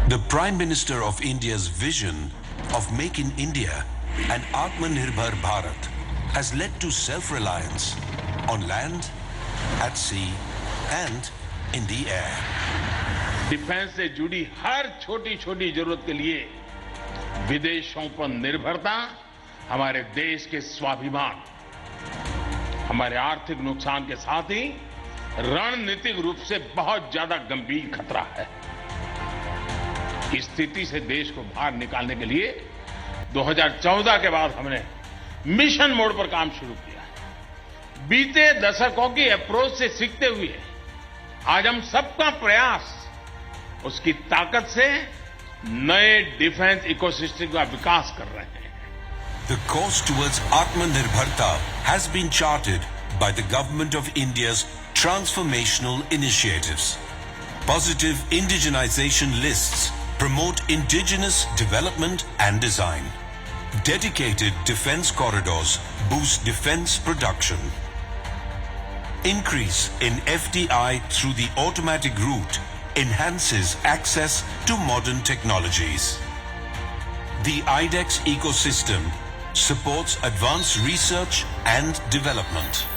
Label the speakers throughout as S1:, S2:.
S1: The Prime Minister of India's vision of Make in India and Atmanirbhar Bharat has led to self-reliance on land, at sea and in the air.
S2: Defence से जुड़ी हर छोटी छोटी जरूरत के लिए विदेशों पर निर्भरता हमारे देश के स्वाभिमान, हमारे आर्थिक नुकसान के साथ ही रणनीतिक रूप से बहुत ज्यादा गंभीर खतरा है। इस स्थिति से देश को बाहर निकालने के लिए 2014 के बाद हमने मिशन मोड पर काम शुरू किया। बीते दशकों की अप्रोच से सीखते हुए आज हम सबका प्रयास उसकी ताकत से नए डिफेंस इकोसिस्टम का विकास कर रहे हैं।
S1: The course towards Atmanirbharta has been charted by the Government of India's transformational initiatives. Positive indigenization lists promote indigenous development and design. Dedicated defense corridors boost defense production. Increase in FDI through the automatic route enhances access to modern technologies. The IDEX ecosystem supports advanced research and development.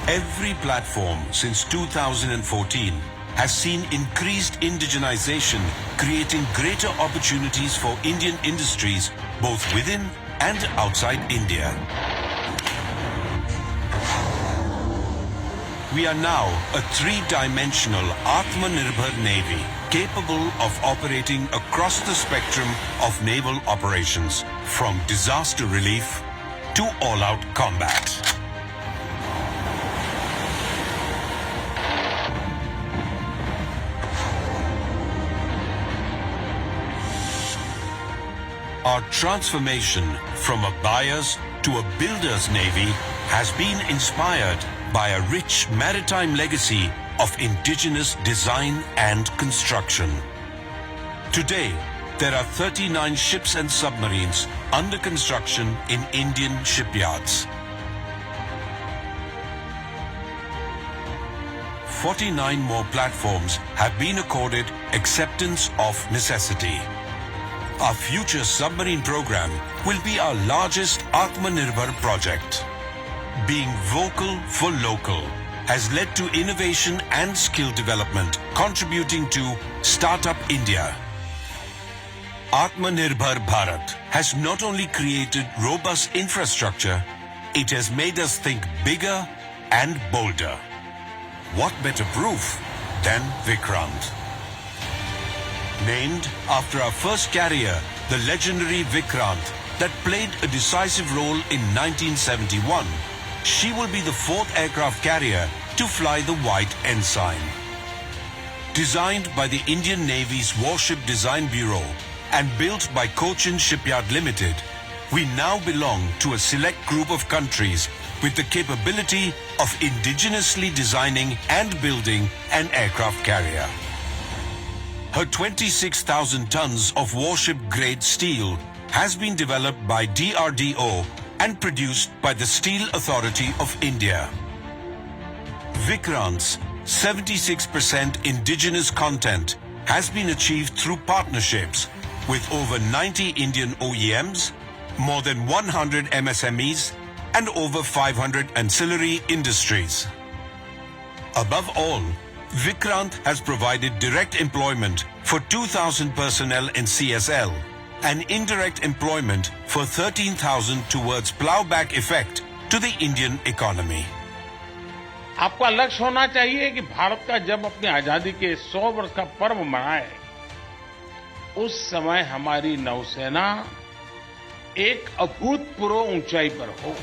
S1: Every platform since 2014 has seen increased indigenization, creating greater opportunities for Indian industries both within and outside India. We are now a three-dimensional Atmanirbhar Navy capable of operating across the spectrum of naval operations, from disaster relief to all-out combat. Our transformation from a buyer's to a builder's navy has been inspired by a rich maritime legacy of indigenous design and construction. Today, there are 39 ships and submarines under construction in Indian shipyards. 49 more platforms have been accorded acceptance of necessity. Our future submarine program will be our largest Atmanirbhar project. Being vocal for local has led to innovation and skill development, contributing to Startup India. Atmanirbhar Bharat has not only created robust infrastructure, it has made us think bigger and bolder. What better proof than Vikrant? Named after our first carrier, the legendary Vikrant, that played a decisive role in 1971, she will be the fourth aircraft carrier to fly the White Ensign. Designed by the Indian Navy's Warship Design Bureau and built by Cochin Shipyard Limited, we now belong to a select group of countries with the capability of indigenously designing and building an aircraft carrier. Her 26,000 tons of warship-grade steel has been developed by DRDO and produced by the Steel Authority of India. Vikrant's 76% indigenous content has been achieved through partnerships with over 90 Indian OEMs, more than 100 MSMEs, and over 500 ancillary industries. Above all, Vikrant has provided direct employment for 2,000 personnel in CSL and indirect employment for 13,000 towards plowback effect to the Indian economy.
S2: आपका लक्ष्य होना चाहिए कि भारत का जब अपनी आजादी के 100 वर्ष का पर्व मनाए, उस समय हमारी नौसेना एक अभूतपूर्व ऊंचाई पर हो.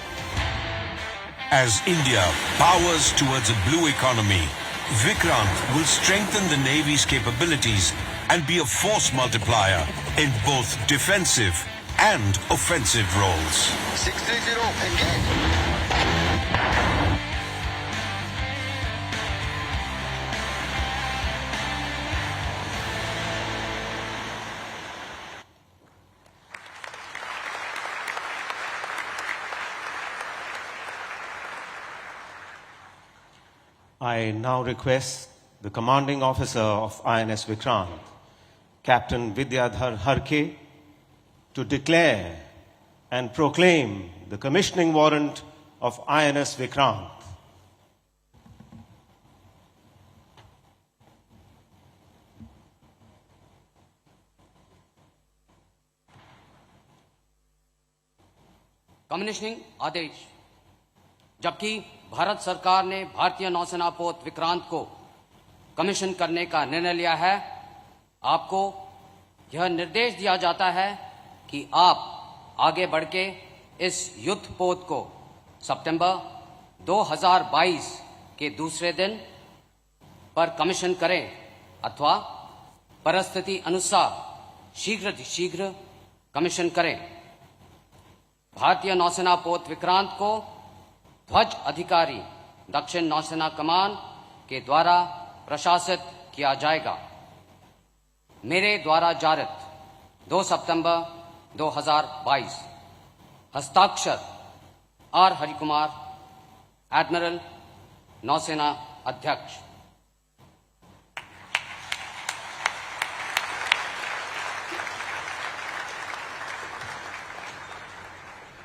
S1: As India powers towards a blue economy, Vikrant will strengthen the Navy's capabilities and be a force multiplier in both defensive and offensive roles.
S3: 630, engage.
S4: I now request the commanding officer of INS Vikrant, Captain Vidyadhar Harke to declare and proclaim the commissioning warrant of INS Vikrant.
S5: Commissioning आदेश। जबकि भारत सरकार ने भारतीय नौसेना पोत विक्रांत को commission करने का निर्णय लिया है, आपको यह निर्देश दिया जाता है कि आप आगे बढ़ के इस युद्ध पोत को सितंबर 2022 के दूसरे दिन पर कमीशन करें अथवा परिस्थिति अनुसार शीघ्र कमीशन करें। भारतीय नौसेना पोत विक्रांत को ध्वज अधिकारी दक्षिण नौसेना कमान के द्वारा प्रशासित किया जाएगा। मेरे द्वारा जारित 2 सितंबर 2022। हस्ताक्षर आर हरिकुमार, एडमिरल, नौसेना अध्यक्ष।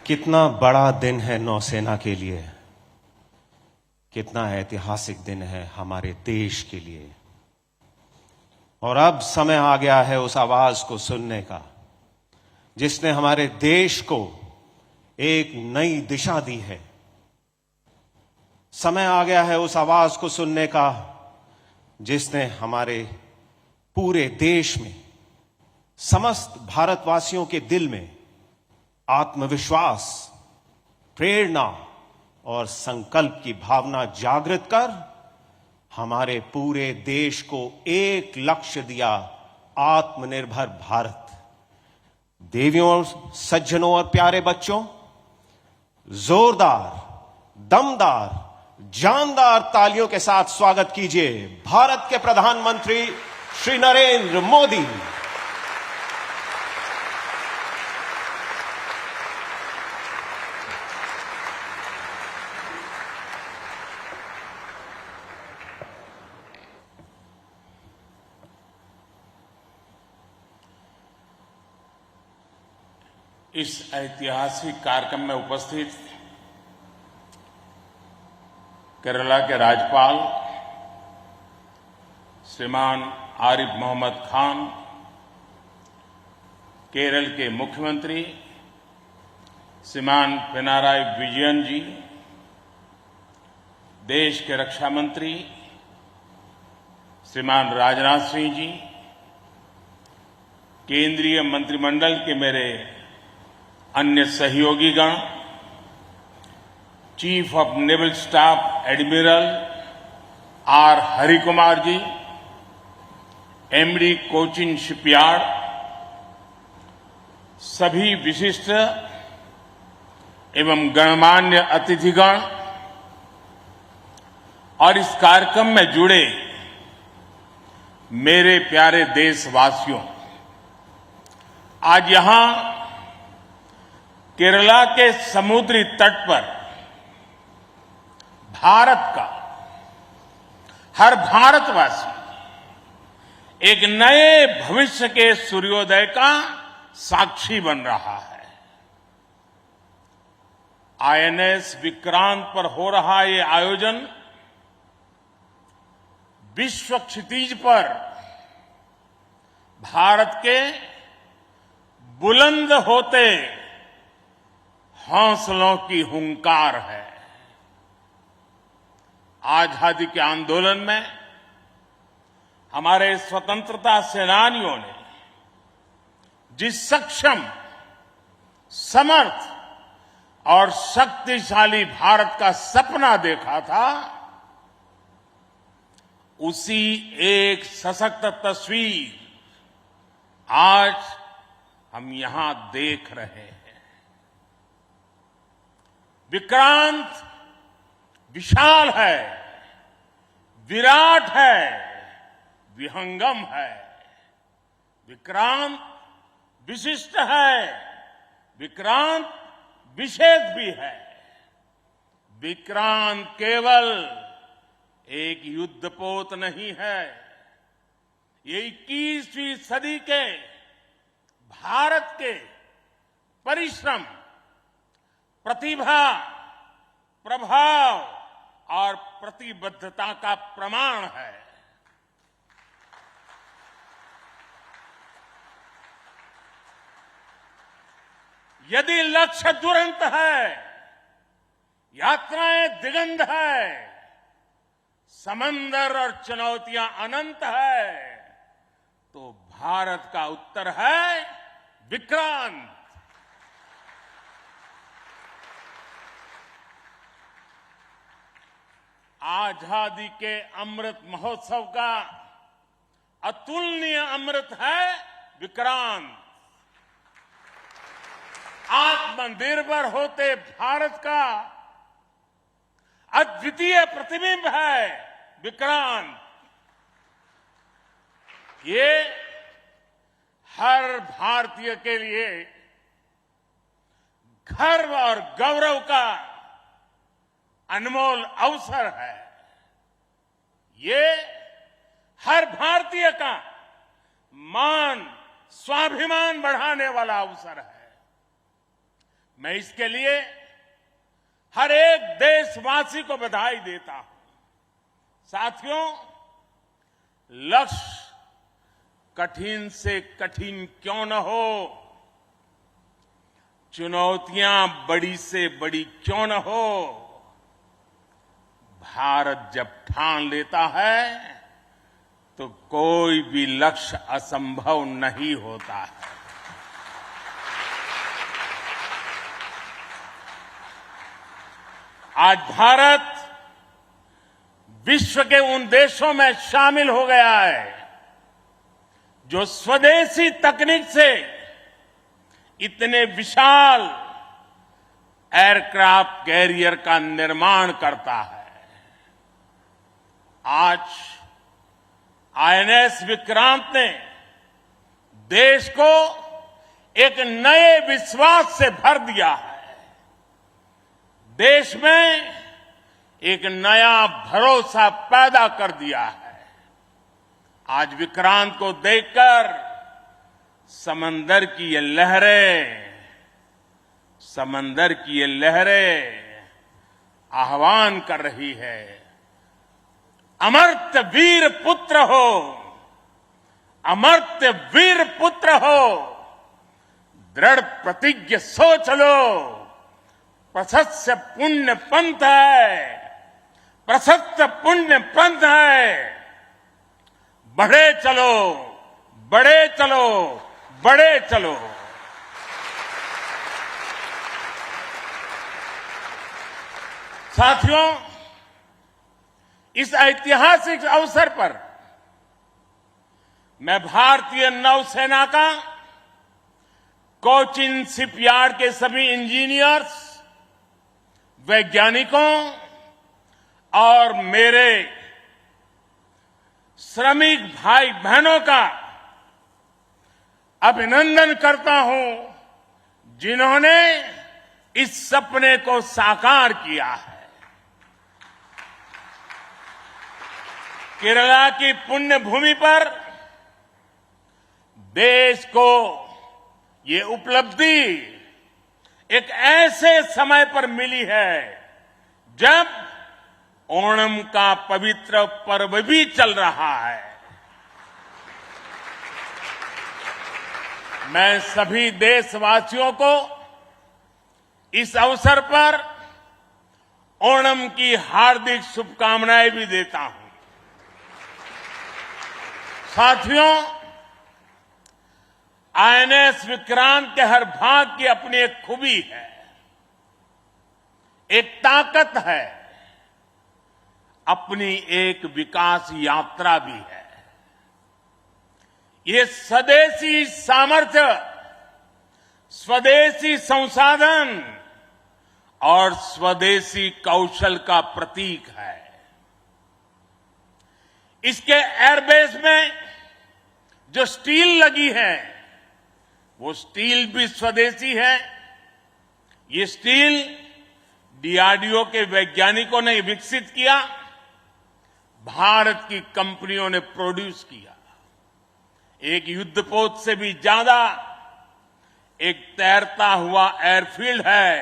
S4: कितना बड़ा दिन है नौसेना के लिए, कितना ऐतिहासिक दिन है हमारे देश के लिए। और अब समय आ गया है उस आवाज को सुनने का जिसने हमारे देश को एक नई दिशा दी है। समय आ गया है उस आवाज को सुनने का जिसने हमारे पूरे देश में, समस्त भारतवासियों के दिल में आत्मविश्वास, प्रेरणा और संकल्प की भावना जागृत कर हमारे पूरे देश को एक लक्ष्य दिया, आत्मनिर्भर भारत। देवियों, सज्जनों और प्यारे बच्चों, जोरदार, दमदार, जानदार तालियों के साथ स्वागत कीजिए भारत के प्रधानमंत्री श्री नरेंद्र मोदी।
S2: इस ऐतिहासिक कार्यक्रम में उपस्थित केरला के राज्यपाल श्रीमान आरिफ मोहम्मद खान, केरल के मुख्यमंत्री श्रीमान पिनाराई विजयन जी, देश के रक्षा मंत्री श्रीमान राजनाथ सिंह जी, केंद्रीय मंत्रिमंडल के मेरे अन्य सहयोगीगण, chief of naval staff admiral R Harikumar ji, MD Cochin shipyard, सभी विशिष्ट एवं गणमान्य अतिथिगण और इस कार्यक्रम में जुड़े मेरे प्यारे देशवासियों, आज यहां केरला के समुद्री तट पर भारत का हर भारतवासी एक नए भविष्य के सूर्योदय का साक्षी बन रहा है। आईएनएस विक्रांत पर हो रहा ये आयोजन विश्व क्षितिज पर भारत के बुलंद होते हौसलों की हुंकार है। आजादी के आंदोलन में हमारे स्वतंत्रता सेनानियों ने जिस सक्षम, समर्थ और शक्तिशाली भारत का सपना देखा था, उसी एक सशक्त तस्वीर आज हम यहां देख रहे हैं। विक्रांत विशाल है, विराट है, विहंगम है। विक्रांत विशिष्ट है, विक्रांत विशेष भी है। विक्रांत केवल एक युद्धपोत नहीं है, ये 21वीं सदी के भारत के परिश्रम, प्रतिभा, प्रभाव और प्रतिबद्धता का प्रमाण है। यदि लक्ष्य दुरंत है, यात्राएं दिगंत है, समंदर और चुनौतियां अनंत है, तो भारत का उत्तर है विक्रांत। आजादी के अमृत महोत्सव का अतुलनीय अमृत है विक्रांत। आत्मनिर्भर होते भारत का अद्वितीय प्रतिबिंब है विक्रांत। ये हर भारतीय के लिए गर्व और गौरव का अनमोल अवसर है। ये हर भारतीय का मान, स्वाभिमान बढ़ाने वाला अवसर है। मैं इसके लिए हर एक देशवासी को बधाई देता हूं। साथियों, लक्ष्य कठिन से कठिन क्यों न हो, चुनौतियां बड़ी से बड़ी क्यों न हो, भारत जब ठान लेता है तो कोई भी लक्ष्य असंभव नहीं होता है। आज भारत विश्व के उन देशों में शामिल हो गया है जो स्वदेशी तकनीक से इतने विशाल एयरक्राफ्ट कैरियर का निर्माण करता है। आज आईएनएस विक्रांत ने देश को एक नए विश्वास से भर दिया है। देश में एक नया भरोसा पैदा कर दिया है। आज विक्रांत को देखकर समंदर की ये लहरें आह्वान कर रही है, अमर्त्य वीर पुत्र हो, अमर्त्य वीर पुत्र हो, दृढ़ प्रतिज्ञ सोच लो, प्रशस्त पुण्य पंथ है, प्रशस्त पुण्य पंथ है। बढ़े चलो, बढ़े चलो, बढ़े चलो। साथियों, इस ऐतिहासिक अवसर पर मैं भारतीय नौसेना का कोचिन शिपयार्ड के सभी इंजीनियर्स, वैज्ञानिकों और मेरे श्रमिक भाई बहनों का अभिनंदन करता हूं, जिन्होंने इस सपने को साकार किया है। केरला की पुण्य भूमि पर देश को ये उपलब्धि एक ऐसे समय पर मिली है जब ओणम का पवित्र पर्व भी चल रहा है। मैं सभी देशवासियों को इस अवसर पर ओणम की हार्दिक शुभकामनाएं भी देता हूं। साथियों, आईएनएस विक्रांत के हर भाग की अपनी एक खूबी है, एक ताकत है, अपनी एक विकास यात्रा भी है। ये स्वदेशी सामर्थ्य, स्वदेशी संसाधन और स्वदेशी कौशल का प्रतीक है। इसके एयरबेस में जो स्टील लगी है, वो स्टील भी स्वदेशी है। ये स्टील डीआरडीओ के वैज्ञानिकों ने विकसित किया, भारत की कंपनियों ने प्रोड्यूस किया। एक युद्धपोत से भी ज्यादा एक तैरता हुआ एयरफील्ड है,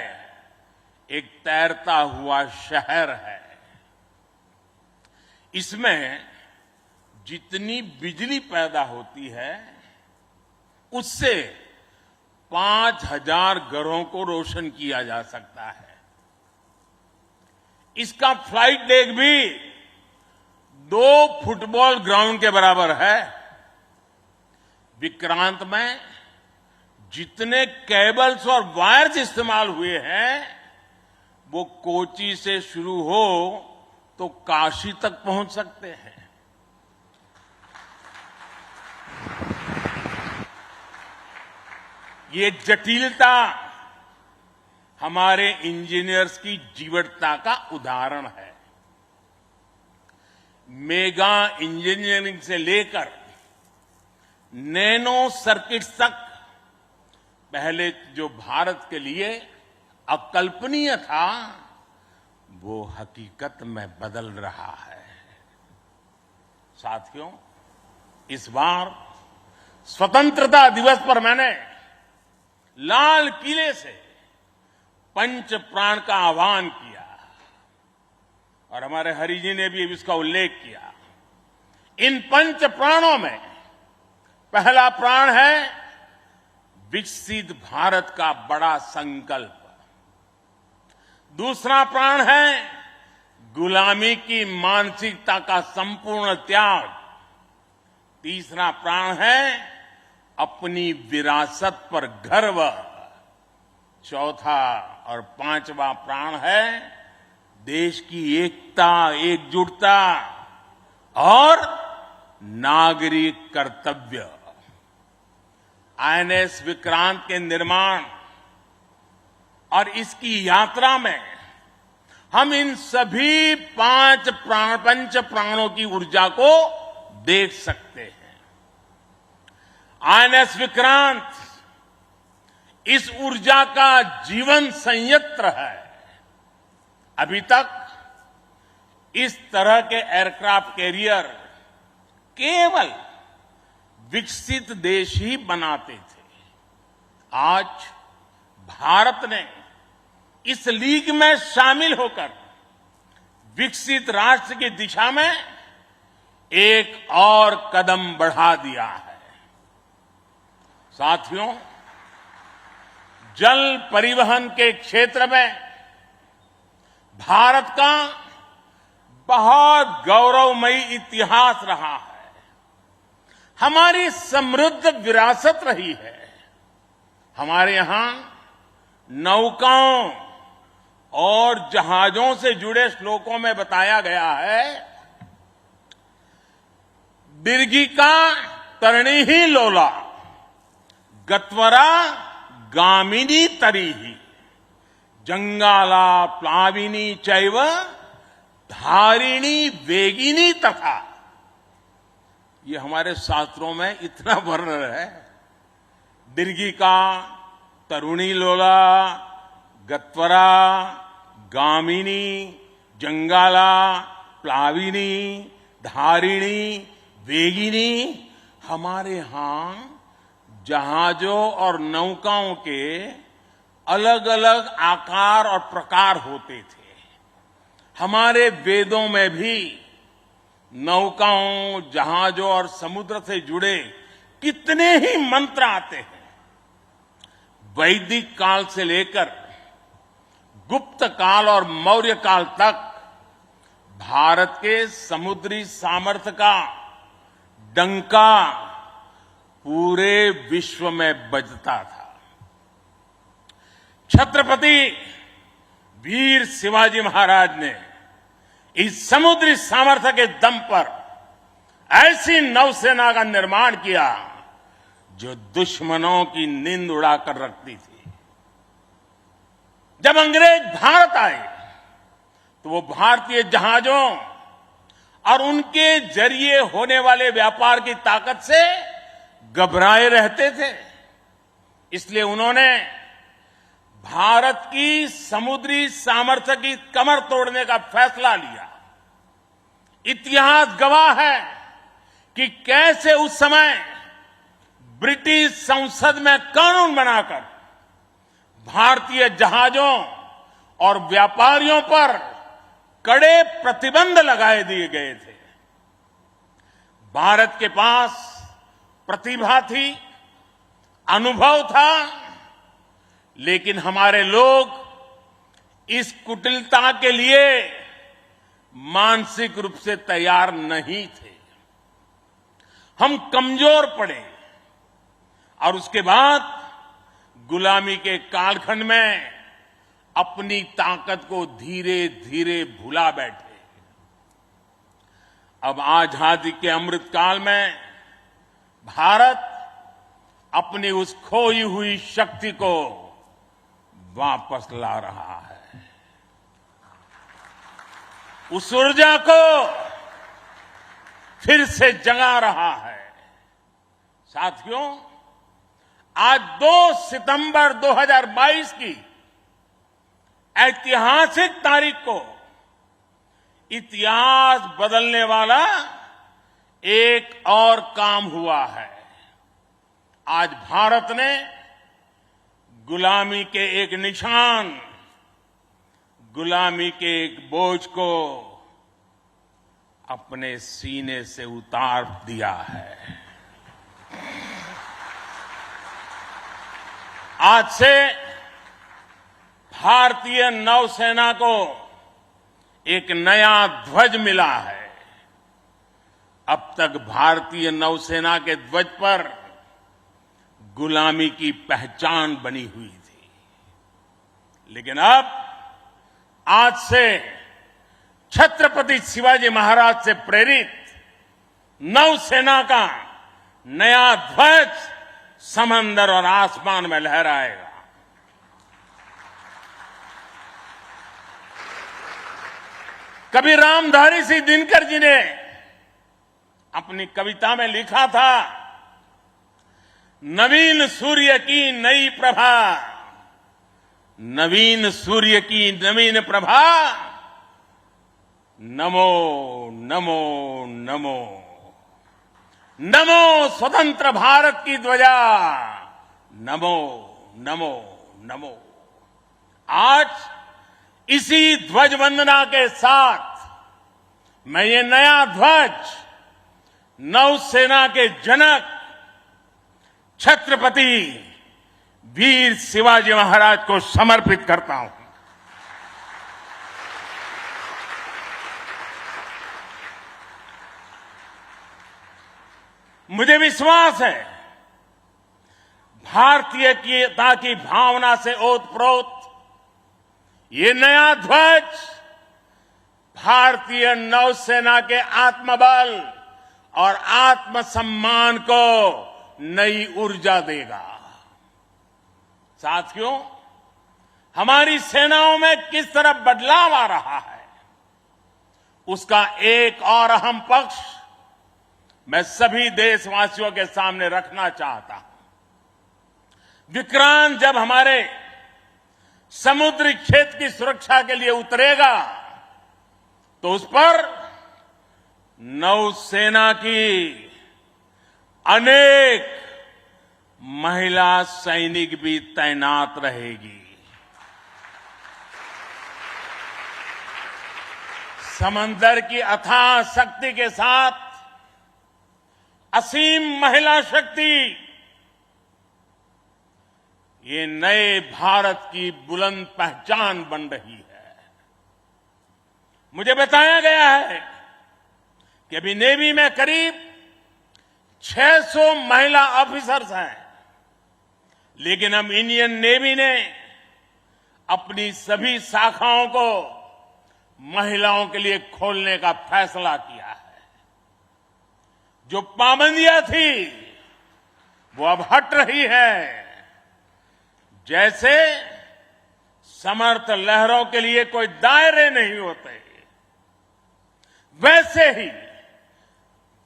S2: एक तैरता हुआ शहर है। इसमें जितनी बिजली पैदा होती है उससे 5000 घरों को रोशन किया जा सकता है। इसका फ्लाइट डेक भी 2 फुटबॉल ग्राउंड के बराबर है। विक्रांत में जितने केबल्स और वायर्स इस्तेमाल हुए हैं वो कोची से शुरू हो तो काशी तक पहुंच सकते हैं। ये जटिलता हमारे इंजीनियर्स की जीवटता का उदाहरण है। मेगा इंजीनियरिंग से लेकर नैनो सर्किट्स तक पहले जो भारत के लिए अकल्पनीय था वो हकीकत में बदल रहा है। साथियों, इस बार स्वतंत्रता दिवस पर मैंने लाल किले से पंच प्राण का आह्वान किया और हमारे हरि जी ने भी इसका उल्लेख किया। इन पंच प्राणों में पहला प्राण है विकसित भारत का बड़ा संकल्प, दूसरा प्राण है गुलामी की मानसिकता का संपूर्ण त्याग, तीसरा प्राण है अपनी विरासत पर गर्व, चौथा और पांचवा प्राण है देश की एकता, एकजुटता और नागरिक कर्तव्य। आईएनएस विक्रांत के निर्माण और इसकी यात्रा में हम इन सभी पंच प्राणों की ऊर्जा को देख सकते हैं। आईएनएस विक्रांत इस ऊर्जा का जीवन संयंत्र है। अभी तक इस तरह के एयरक्राफ्ट कैरियर केवल विकसित देश ही बनाते थे। आज भारत ने इस लीग में शामिल होकर विकसित राष्ट्र की दिशा में एक और कदम बढ़ा दिया है। साथियों, जल परिवहन के क्षेत्र में भारत का बहुत गौरवमयी इतिहास रहा है, हमारी समृद्ध विरासत रही है। हमारे यहां नौकाओं और जहाजों से जुड़े श्लोकों में बताया गया है, दीर्घिका तरणी ही लोला गत्वरा गामिनी तरीही जंगाला प्लाविनी चैव धारिणी वेगिनी तथा। ये हमारे शास्त्रों में इतना वर्णन है। दीर्घिका, तरुणी लोला, गत्वरा, गामिनी, जंगाला, प्लाविनी, धारिणी, वेगिनी हमारे यहां जहाजों और नौकाओं के अलग अलग आकार और प्रकार होते थे। हमारे वेदों में भी नौकाओं, जहाजों और समुद्र से जुड़े कितने ही मंत्र आते हैं। वैदिक काल से लेकर गुप्त काल और मौर्य काल तक भारत के समुद्री सामर्थ्य का डंका पूरे विश्व में बजता था। छत्रपति वीर शिवाजी महाराज ने इस समुद्री सामर्थ्य के दम पर ऐसी नौसेना का निर्माण किया जो दुश्मनों की नींद उड़ाकर रखती थी। जब अंग्रेज भारत आए तो वो भारतीय जहाजों और उनके जरिए होने वाले व्यापार की ताकत से घबराए रहते थे। इसलिए उन्होंने भारत की समुद्री सामर्थ्य की कमर तोड़ने का फैसला लिया। इतिहास गवाह है कि कैसे उस समय ब्रिटिश संसद में कानून बनाकर भारतीय जहाजों और व्यापारियों पर कड़े प्रतिबंध लगाए दिए गए थे। भारत के पास प्रतिभा थी, अनुभव था, लेकिन हमारे लोग इस कुटिलता के लिए मानसिक रूप से तैयार नहीं थे। हम कमजोर पड़े और उसके बाद गुलामी के कालखंड में अपनी ताकत को धीरे धीरे भुला बैठे। अब आजादी के अमृत काल में भारत अपनी उस खोई हुई शक्ति को वापस ला रहा है। उस ऊर्जा को फिर से जगा रहा है। साथियों, आज 2 सितंबर 2022 की ऐतिहासिक तारीख को इतिहास बदलने वाला एक और काम हुआ है। आज भारत ने गुलामी के एक निशान, गुलामी के एक बोझ को अपने सीने से उतार दिया है। आज से भारतीय नौसेना को एक नया ध्वज मिला है। अब तक भारतीय नौसेना के ध्वज पर गुलामी की पहचान बनी हुई थी, लेकिन अब आज से छत्रपति शिवाजी महाराज से प्रेरित नौसेना का नया ध्वज समंदर और आसमान में लहराएगा। कभी रामधारी सिंह दिनकर जी ने अपनी कविता में लिखा था, नवीन सूर्य की नई प्रभा, नवीन सूर्य की नवीन प्रभा, नमो नमो नमो, नमो स्वतंत्र भारत की ध्वजा, नमो नमो नमो। आज इसी ध्वज वंदना के साथ मैं ये नया ध्वज नौसेना के जनक छत्रपति वीर शिवाजी महाराज को समर्पित करता हूं। मुझे विश्वास है भारतीयता की भावना से ओतप्रोत ये नया ध्वज भारतीय नौसेना के आत्मबल और आत्मसम्मान को नई ऊर्जा देगा। साथियों, हमारी सेनाओं में किस तरह बदलाव आ रहा है, उसका एक और अहम पक्ष मैं सभी देशवासियों के सामने रखना चाहता हूं। विक्रांत जब हमारे समुद्री क्षेत्र की सुरक्षा के लिए उतरेगा तो उस पर नौसेना की अनेक महिला सैनिक भी तैनात रहेगी। समंदर की अथाह शक्ति के साथ असीम महिला शक्ति ये नए भारत की बुलंद पहचान बन रही है। मुझे बताया गया है कि अभी नेवी में करीब 600 महिला ऑफिसर्स हैं, लेकिन अब इंडियन नेवी ने अपनी सभी शाखाओं को महिलाओं के लिए खोलने का फैसला किया है। जो पाबंदियां थी वो अब हट रही है। जैसे समर्थ लहरों के लिए कोई दायरे नहीं होते, वैसे ही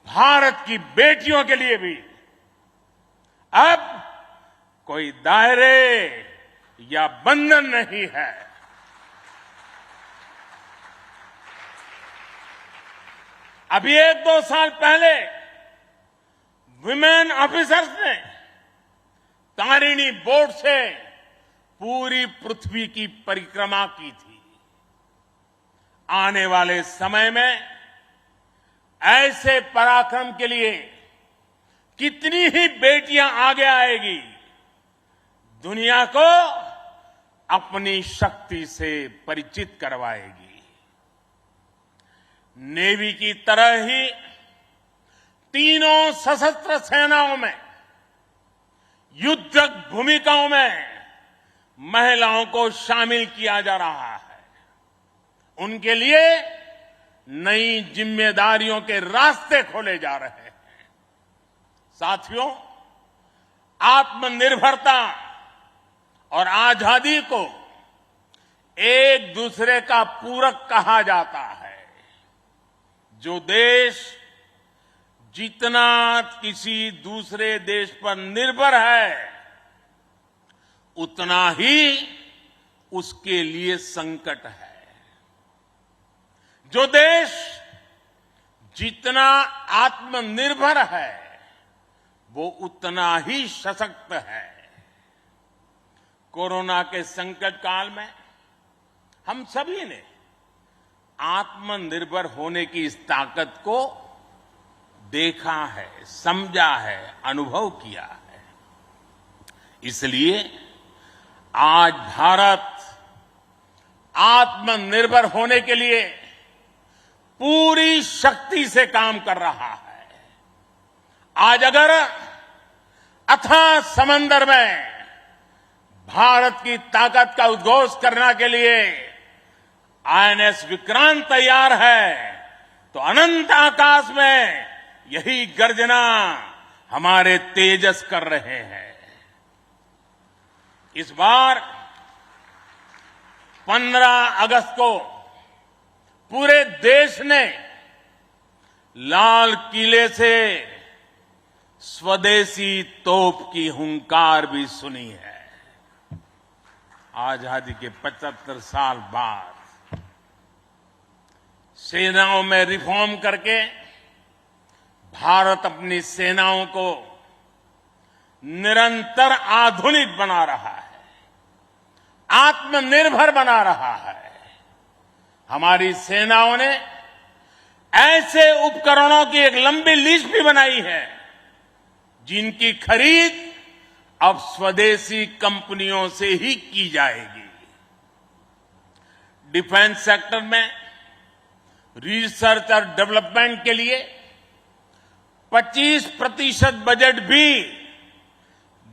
S2: भारत की बेटियों के लिए भी अब कोई दायरे या बंधन नहीं है। अभी 1-2 साल पहले विमेन ऑफिसर्स ने तारिणी बोट से पूरी पृथ्वी की परिक्रमा की थी। आने वाले समय में ऐसे पराक्रम के लिए कितनी ही बेटियां आगे आएगी, दुनिया को अपनी शक्ति से परिचित करवाएगी। नेवी की तरह ही तीनों सशस्त्र सेनाओं में युद्धक भूमिकाओं में महिलाओं को शामिल किया जा रहा है। उनके लिए नई जिम्मेदारियों के रास्ते खोले जा रहे हैं। साथियों, आत्मनिर्भरता और आजादी को एक दूसरे का पूरक कहा जाता है। जो देश जितना किसी दूसरे देश पर निर्भर है, उतना ही उसके लिए संकट है। जो देश जितना आत्मनिर्भर है, वो उतना ही सशक्त है। कोरोना के संकट काल में हम सभी ने आत्मनिर्भर होने की इस ताकत को देखा है, समझा है, अनुभव किया है। इसलिए आज भारत आत्मनिर्भर होने के लिए पूरी शक्ति से काम कर रहा है। आज अगर अथाह समंदर में भारत की ताकत का उद्घोष करने के लिए आईएनएस विक्रांत तैयार है, तो अनंत आकाश में यही गर्जना हमारे तेजस कर रहे हैं। इस बार 15 अगस्त को पूरे देश ने लाल किले से स्वदेशी तोप की हुंकार भी सुनी है। आजादी के 75 साल बाद सेनाओं में रिफॉर्म करके भारत अपनी सेनाओं को निरंतर आधुनिक बना रहा है, आत्मनिर्भर बना रहा है। हमारी सेनाओं ने ऐसे उपकरणों की एक लंबी लिस्ट भी बनाई है, जिनकी खरीद अब स्वदेशी कंपनियों से ही की जाएगी। डिफेंस सेक्टर में रिसर्च और डेवलपमेंट के लिए 25% बजट भी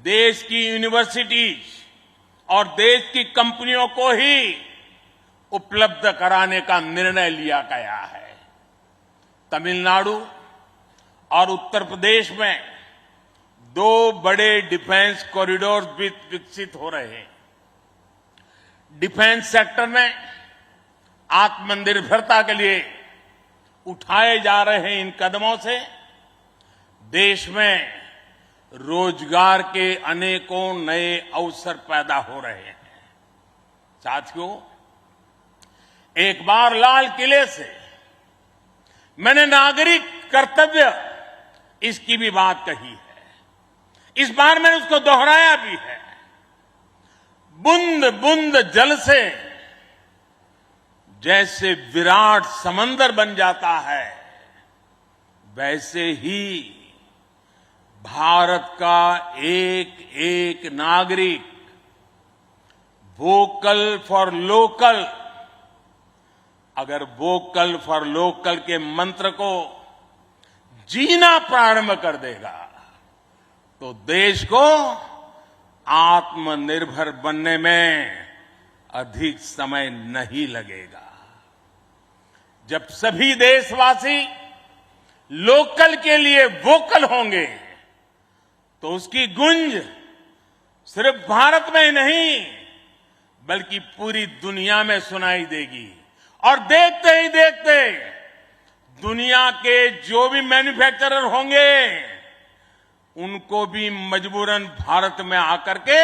S2: देश की यूनिवर्सिटीज और देश की कंपनियों को ही उपलब्ध कराने का निर्णय लिया गया है। तमिलनाडु और उत्तर प्रदेश में 2 बड़े डिफेंस कॉरिडोर भी विकसित हो रहे हैं। डिफेंस सेक्टर में आत्मनिर्भरता के लिए उठाए जा रहे इन कदमों से देश में रोजगार के अनेकों नए अवसर पैदा हो रहे हैं। साथियों, एक बार लाल किले से मैंने नागरिक कर्तव्य इसकी भी बात कही है। इस बार मैंने उसको दोहराया भी है। बूंद बूंद जल से जैसे विराट समंदर बन जाता है, वैसे ही भारत का एक एक नागरिक वोकल फॉर लोकल, अगर वोकल फॉर लोकल के मंत्र को जीना प्रारंभ कर देगा, तो देश को आत्मनिर्भर बनने में अधिक समय नहीं लगेगा। जब सभी देशवासी लोकल के लिए वोकल होंगे, तो उसकी गूंज सिर्फ भारत में ही नहीं, बल्कि पूरी दुनिया में सुनाई देगी। और देखते ही देखते दुनिया के जो भी मैन्युफैक्चरर होंगे, उनको भी मजबूरन भारत में आकर के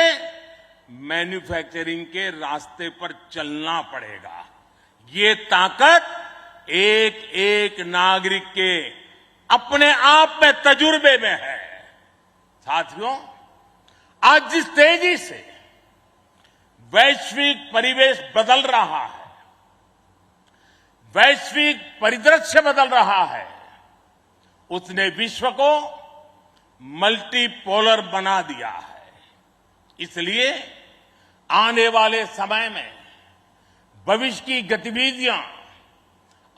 S2: मैन्युफैक्चरिंग के रास्ते पर चलना पड़ेगा। ये ताकत एक एक नागरिक के अपने आप में तजुर्बे में है। साथियों, आज जिस तेजी से वैश्विक परिवेश बदल रहा है, वैश्विक परिदृश्य बदल रहा है, उसने विश्व को मल्टीपोलर बना दिया है। इसलिए आने वाले समय में भविष्य की गतिविधियां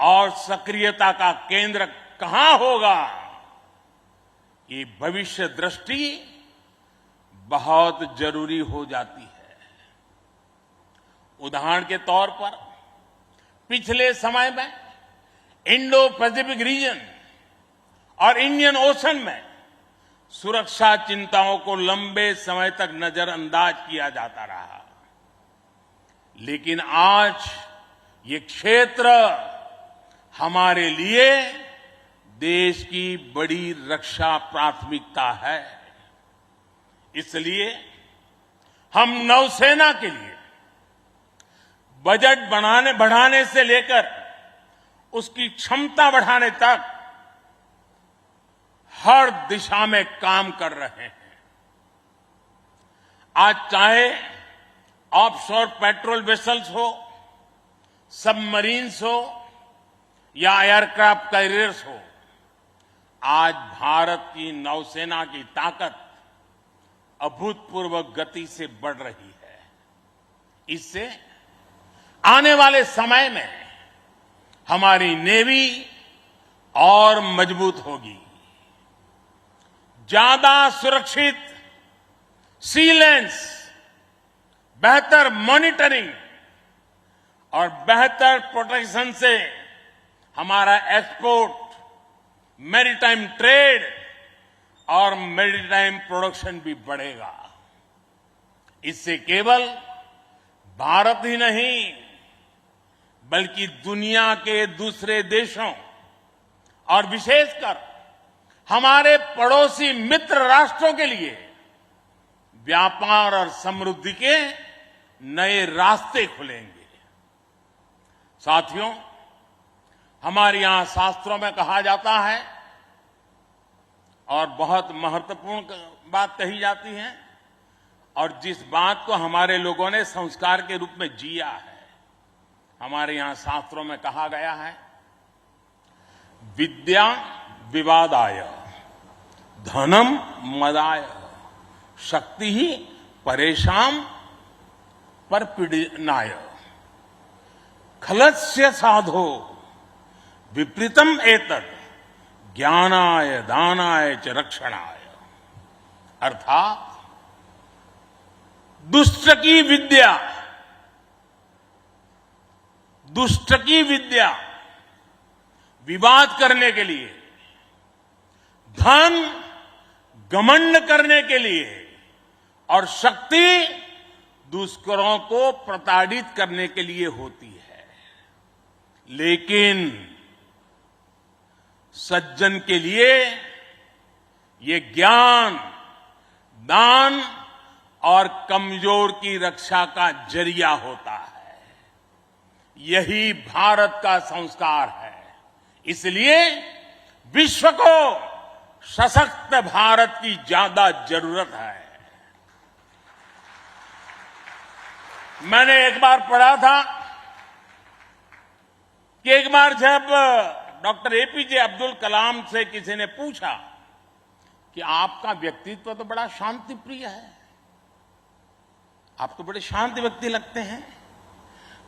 S2: और सक्रियता का केंद्र कहां होगा, ये भविष्य दृष्टि बहुत जरूरी हो जाती है। उदाहरण के तौर पर पिछले समय में इंडो पैसिफिक रीजन और इंडियन ओशन में सुरक्षा चिंताओं को लंबे समय तक नजरअंदाज किया जाता रहा, लेकिन आज ये क्षेत्र हमारे लिए देश की बड़ी रक्षा प्राथमिकता है। इसलिए हम नौसेना के लिए बजट बढ़ाने से लेकर उसकी क्षमता बढ़ाने तक हर दिशा में काम कर रहे हैं। आज चाहे ऑफशोर पेट्रोल वेसल्स हो, सबमरीन्स हो या एयरक्राफ्ट कैरियर्स हो, आज भारत की नौसेना की ताकत अभूतपूर्व गति से बढ़ रही है। इससे आने वाले समय में हमारी नेवी और मजबूत होगी। ज्यादा सुरक्षित सी लेन्स, बेहतर मॉनिटरिंग और बेहतर प्रोटेक्शन से हमारा एक्सपोर्ट, मैरीटाइम ट्रेड और मैरीटाइम प्रोडक्शन भी बढ़ेगा। इससे केवल भारत ही नहीं बल्कि दुनिया के दूसरे देशों और विशेषकर हमारे पड़ोसी मित्र राष्ट्रों के लिए व्यापार और समृद्धि के नए रास्ते खुलेंगे। साथियों, हमारे यहां शास्त्रों में कहा जाता है और बहुत महत्वपूर्ण बात कही जाती है और जिस बात को हमारे लोगों ने संस्कार के रूप में जिया है, हमारे यहां शास्त्रों में कहा गया है, विद्या विवादाय धनम मदाय शक्ति ही परेशान परपीडनाय खलस्य साधो विपरीतम एतद ज्ञानाय दानाय च रक्षणाय। अर्थात दुष्ट की विद्या विवाद करने के लिए, धन घमंड करने के लिए और शक्ति दुष्करों को प्रताड़ित करने के लिए होती है। लेकिन सज्जन के लिए ये ज्ञान, दान और कमजोर की रक्षा का जरिया होता है। यही भारत का संस्कार है। इसलिए विश्व को सशक्त भारत की ज्यादा जरूरत है। मैंने एक बार पढ़ा था कि एक बार जब डॉक्टर एपीजे अब्दुल कलाम से किसी ने पूछा कि आपका व्यक्तित्व तो बड़ा शांति प्रिय है, आप तो बड़े शांत व्यक्ति लगते हैं,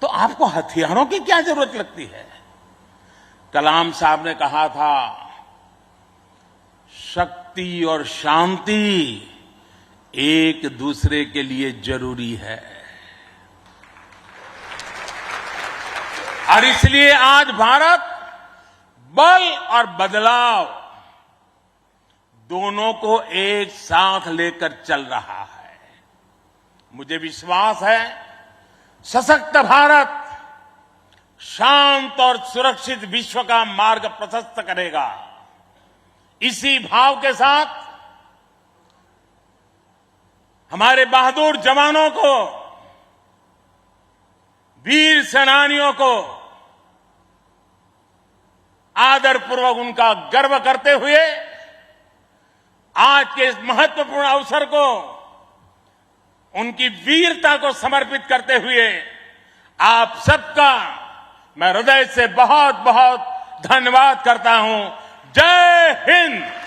S2: तो आपको हथियारों की क्या जरूरत लगती है? कलाम साहब ने कहा था, शक्ति और शांति एक दूसरे के लिए जरूरी है। और इसलिए आज भारत बल और बदलाव दोनों को एक साथ लेकर चल रहा है। मुझे विश्वास है सशक्त भारत शांत और सुरक्षित विश्व का मार्ग प्रशस्त करेगा। इसी भाव के साथ हमारे बहादुर जवानों को, वीर सेनानियों को आदरपूर्वक उनका गर्व करते हुए आज के इस महत्वपूर्ण अवसर को उनकी वीरता को समर्पित करते हुए आप सबका मैं हृदय से बहुत बहुत धन्यवाद करता हूं। जय हिंद।